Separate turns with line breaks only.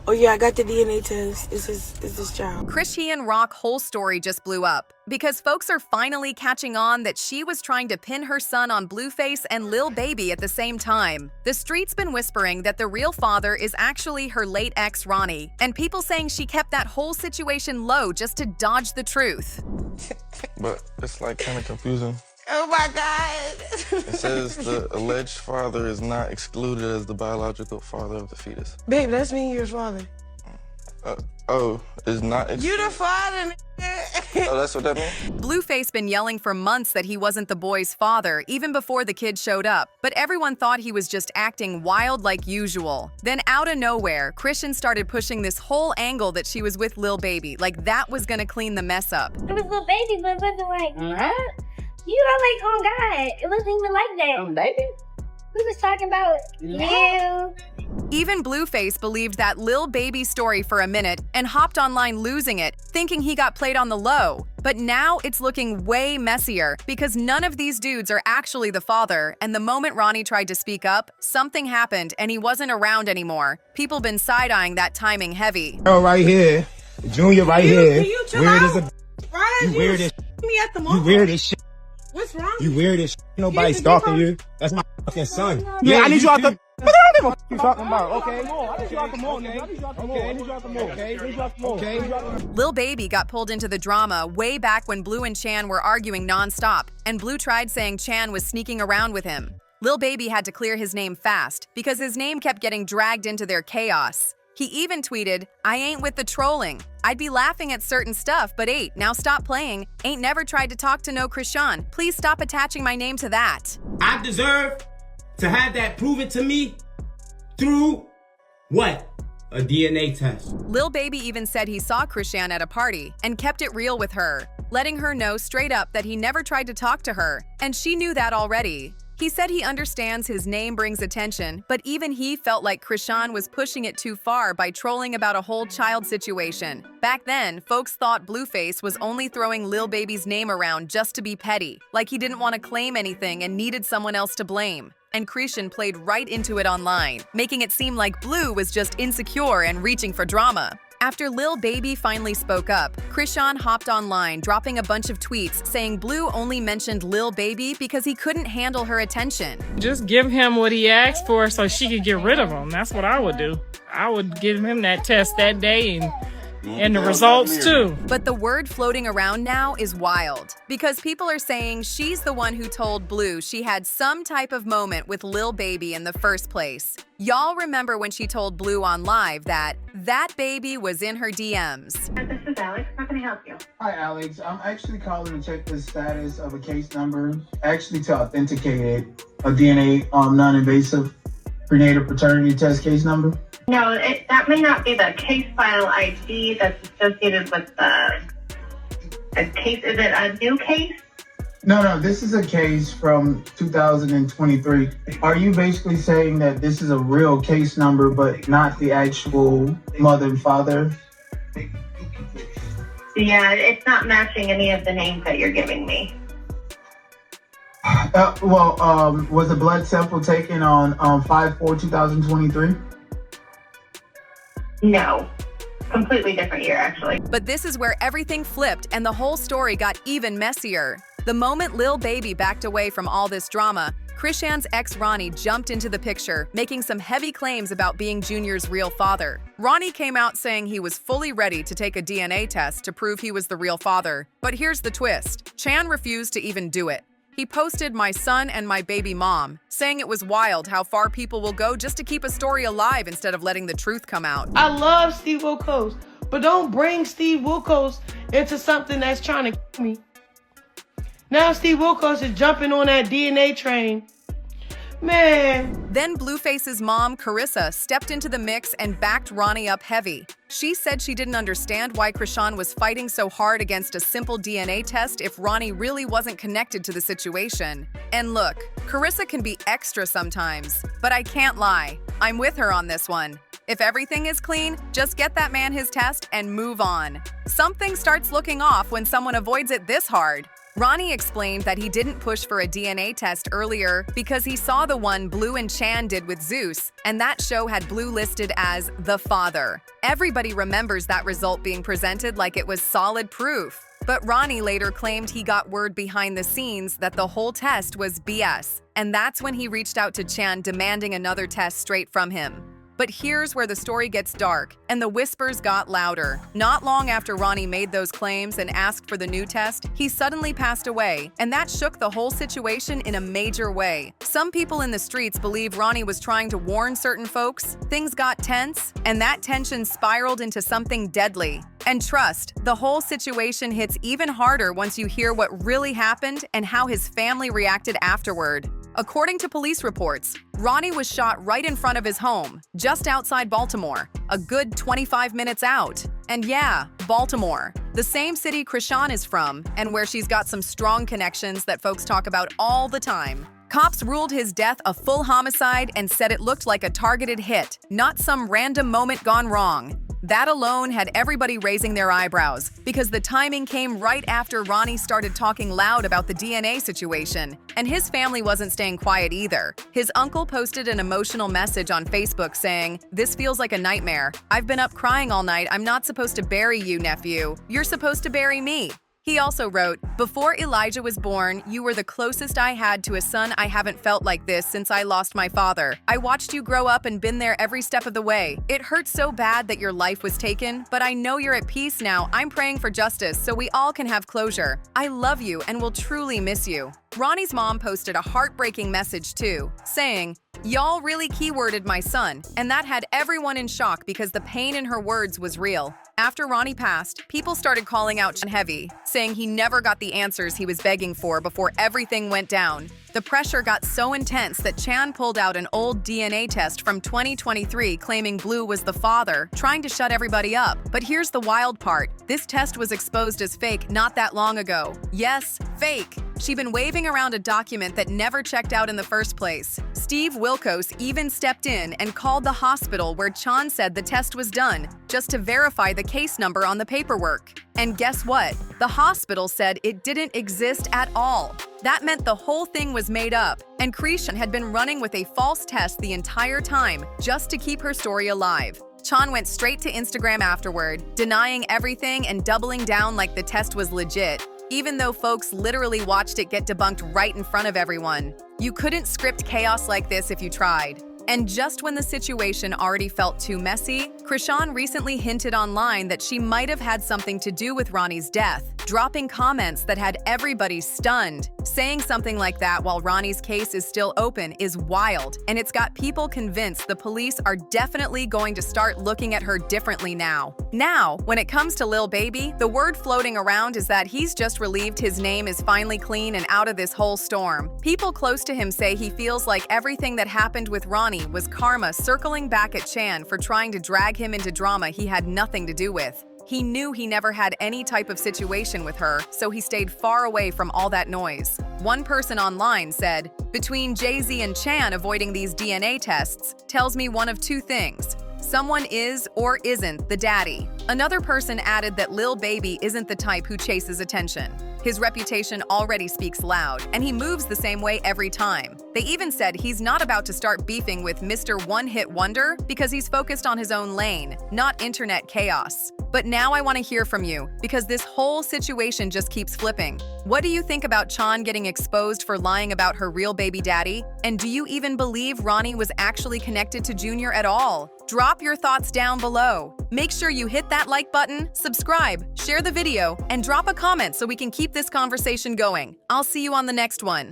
Oh yeah, I got the DNA test. It's this child.
Chrisean Rock whole story just blew up because folks are finally catching on that she was trying to pin her son on Blueface and Lil Baby at the same time. The street's been whispering that the real father is actually her late ex Ronnie, and people saying she kept that whole situation low just to dodge the truth.
But it's like kind of confusing.
Oh my God.
It says the alleged father is not excluded as the biological father of the fetus.
Babe, that's me, your father.
Is not excluded?
You the father,
Oh, that's what that means?
Blueface been yelling for months that he wasn't the boy's father, even before the kid showed up, but everyone thought he was just acting wild like usual. Then out of nowhere, Chrisean started pushing this whole angle that she was with Lil Baby, like that was gonna clean the mess up.
It was Lil Baby, but it wasn't like, what? You know, like, on God, it wasn't even like that.
Baby?
We was talking about you.
Even Blueface believed that Lil Baby story for a minute and hopped online losing it, thinking he got played on the low. But now it's looking way messier because none of these dudes are actually the father, and the moment Ronnie tried to speak up, something happened and he wasn't around anymore. People been side-eyeing that timing heavy.
Girl right here, Junior right here.
You chill
Weird
out?
as a
Why
you
is
weird as
me at the
you
mall?
weird as shit.
What's wrong?
You weird as shit. Nobody
Here's the
stalking
deal.
you. That's my fucking son. Yeah, I need you out the. But I don't give a fuck you talking about. Okay. I need you out the mall, nigga. I need you out the mall. I need you out the mall. Okay. I need you out the mall. Okay.
Lil Baby got pulled into the drama way back when Blue and Chan were arguing nonstop, and Blue tried saying Chan was sneaking around with him. Lil Baby had to clear his name fast because his name kept getting dragged into their chaos. He even tweeted, "I ain't with the trolling. I'd be laughing at certain stuff, but now stop playing. Ain't never tried to talk to no Chrisean. Please stop attaching my name to that."
I deserve to have that proven to me through what? A DNA test.
Lil Baby even said he saw Chrisean at a party and kept it real with her, letting her know straight up that he never tried to talk to her, and she knew that already. He said he understands his name brings attention, but even he felt like Chrisean was pushing it too far by trolling about a whole child situation. Back then, folks thought Blueface was only throwing Lil Baby's name around just to be petty, like he didn't want to claim anything and needed someone else to blame. And Chrisean played right into it online, making it seem like Blue was just insecure and reaching for drama. After Lil Baby finally spoke up, Chrisean hopped online, dropping a bunch of tweets saying Blue only mentioned Lil Baby because he couldn't handle her attention.
Just give him what he asked for so she could get rid of him. That's what I would do. I would give him that test that day and the results too.
But the word floating around now is wild because people are saying she's the one who told Blue she had some type of moment with Lil Baby in the first place. Y'all remember when she told Blue on live that baby was in her DMs.
This is Alex. How can I help you?
Hi, Alex. I'm actually calling to check the status of a case number, actually to authenticate a DNA non-invasive prenatal paternity test case number.
No, that may not be the case file ID that's associated with the case. Is it a new case?
No, this is a case from 2023. Are you basically saying that this is a real case number, but not the actual mother and father?
Yeah, it's not matching any of the names that you're giving me.
Was the blood sample taken on 5/4/2023?
No. Completely different year, actually.
But this is where everything flipped and the whole story got even messier. The moment Lil Baby backed away from all this drama, Chrisean's ex Ronnie jumped into the picture, making some heavy claims about being Junior's real father. Ronnie came out saying he was fully ready to take a DNA test to prove he was the real father. But here's the twist. Chan refused to even do it. He posted "my son and my baby mom," saying it was wild how far people will go just to keep a story alive instead of letting the truth come out.
I love Steve Wilkos, but don't bring Steve Wilkos into something that's trying to kill me. Now Steve Wilkos is jumping on that DNA train. Man.
Then Blueface's mom, Carissa, stepped into the mix and backed Ronnie up heavy. She said she didn't understand why Chrisean was fighting so hard against a simple DNA test if Ronnie really wasn't connected to the situation. And look, Carissa can be extra sometimes, but I can't lie. I'm with her on this one. If everything is clean, just get that man his test and move on. Something starts looking off when someone avoids it this hard. Ronnie explained that he didn't push for a DNA test earlier because he saw the one Blue and Chan did with Zeus, and that show had Blue listed as the father. Everybody remembers that result being presented like it was solid proof. But Ronnie later claimed he got word behind the scenes that the whole test was BS, and that's when he reached out to Chan demanding another test straight from him. But here's where the story gets dark, and the whispers got louder. Not long after Ronnie made those claims and asked for the new test, he suddenly passed away, and that shook the whole situation in a major way. Some people in the streets believe Ronnie was trying to warn certain folks, things got tense, and that tension spiraled into something deadly. And trust, the whole situation hits even harder once you hear what really happened and how his family reacted afterward. According to police reports, Ronnie was shot right in front of his home, just outside Baltimore, a good 25 minutes out. And yeah, Baltimore, the same city Chrisean is from, and where she's got some strong connections that folks talk about all the time. Cops ruled his death a full homicide and said it looked like a targeted hit, not some random moment gone wrong. That alone had everybody raising their eyebrows, because the timing came right after Ronnie started talking loud about the DNA situation, and his family wasn't staying quiet either. His uncle posted an emotional message on Facebook saying, "This feels like a nightmare. I've been up crying all night. I'm not supposed to bury you, nephew. You're supposed to bury me." He also wrote, "Before Elijah was born, you were the closest I had to a son. I haven't felt like this since I lost my father. I watched you grow up and been there every step of the way. It hurts so bad that your life was taken, but I know you're at peace now. I'm praying for justice so we all can have closure. I love you and will truly miss you." Ronnie's mom posted a heartbreaking message too, saying, "Y'all really keyworded my son," and that had everyone in shock because the pain in her words was real. After Ronnie passed, people started calling out Chan heavy, saying he never got the answers he was begging for before everything went down. The pressure got so intense that Chan pulled out an old DNA test from 2023 claiming Blue was the father, trying to shut everybody up. But here's the wild part. This test was exposed as fake not that long ago. Yes, fake. She'd been waving around a document that never checked out in the first place. Steve Wilkos even stepped in and called the hospital where Chan said the test was done, just to verify the case number on the paperwork. And guess what? The hospital said it didn't exist at all. That meant the whole thing was made up, and Chrisean had been running with a false test the entire time, just to keep her story alive. Chan went straight to Instagram afterward, denying everything and doubling down like the test was legit, even though folks literally watched it get debunked right in front of everyone. You couldn't script chaos like this if you tried. And just when the situation already felt too messy, Chrisean recently hinted online that she might have had something to do with Ronnie's death, dropping comments that had everybody stunned. Saying something like that while Ronnie's case is still open is wild, and it's got people convinced the police are definitely going to start looking at her differently now. Now, when it comes to Lil Baby, the word floating around is that he's just relieved his name is finally clean and out of this whole storm. People close to him say he feels like everything that happened with Ronnie was karma circling back at Chan for trying to drag him into drama he had nothing to do with. He knew he never had any type of situation with her, so he stayed far away from all that noise. One person online said, "Between Jay-Z and Chan avoiding these DNA tests tells me one of two things. Someone is or isn't the daddy." Another person added that Lil Baby isn't the type who chases attention. His reputation already speaks loud, and he moves the same way every time. They even said he's not about to start beefing with Mr. One-Hit Wonder because he's focused on his own lane, not internet chaos. But now I want to hear from you, because this whole situation just keeps flipping. What do you think about Chan getting exposed for lying about her real baby daddy? And do you even believe Ronnie was actually connected to Junior at all? Drop your thoughts down below. Make sure you hit that like button, subscribe, share the video, and drop a comment so we can keep this conversation going. I'll see you on the next one.